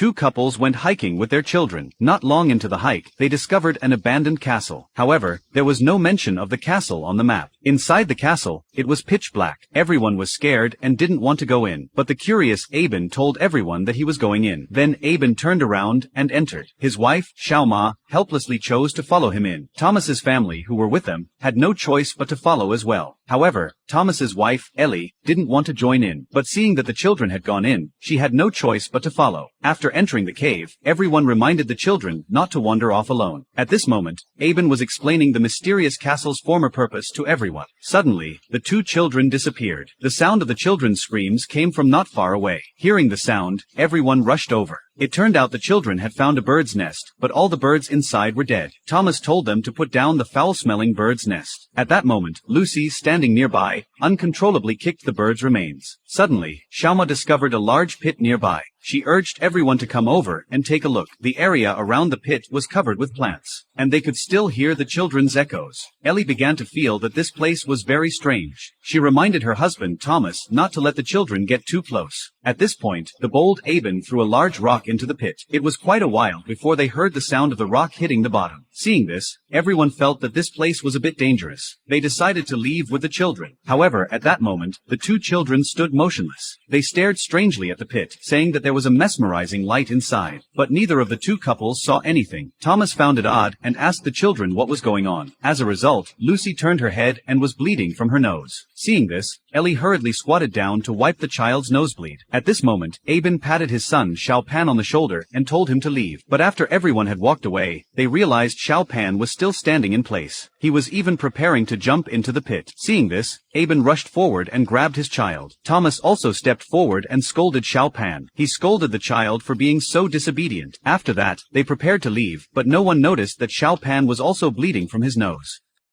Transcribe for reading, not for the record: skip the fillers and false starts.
Two couples went hiking with their children. Not long into the hike, they discovered an abandoned castle. However, there was no mention of the castle on the map. Inside the castle, it was pitch black. Everyone was scared and didn't want to go in, but the curious Aben told everyone that he was going in. Then Aben turned around and entered. His wife, Xiaoma, helplessly chose to follow him in. Thomas's family, who were with them, had no choice but to follow as well. However, Thomas's wife, Ellie, didn't want to join in, but seeing that the children had gone in, she had no choice but to follow. After entering the cave, everyone reminded the children not to wander off alone. At this moment, Aben was explaining the mysterious castle's former purpose to everyone. Suddenly, the two children disappeared. The sound of the children's screams came from not far away. Hearing the sound, everyone rushed over. It turned out the children had found a bird's nest, but all the birds inside were dead. Thomas told them to put down the foul-smelling bird's nest. At that moment, Lucy, standing nearby, uncontrollably kicked the bird's remains. Suddenly, Xiaoma discovered a large pit nearby. She urged everyone to come over and take a look. The area around the pit was covered with plants, and they could still hear the children's echoes. Ellie began to feel that this place was very strange. She reminded her husband, Thomas, not to let the children get too close. At this point, the bold Aben threw a large rock into the pit. It was quite a while before they heard the sound of the rock hitting the bottom. Seeing this, everyone felt that this place was a bit dangerous. They decided to leave with the children. However, at that moment, the two children stood motionless. They stared strangely at the pit, saying that there was a mesmerizing light inside. But neither of the two couples saw anything. Thomas found it odd and asked the children what was going on. As a result, Lucy turned her head and was bleeding from her nose. Seeing this, Ellie hurriedly squatted down to wipe the child's nosebleed. At this moment, Aben patted his son Xiao Pan on the shoulder and told him to leave. But after everyone had walked away, they realized Xiao Pan was still standing in place. He was even preparing to jump into the pit. Seeing this, Aben rushed forward and grabbed his child. Thomas also stepped forward and scolded Xiao Pan. He scolded the child for being so disobedient. After that, they prepared to leave, but no one noticed that Xiao Pan was also bleeding from his nose.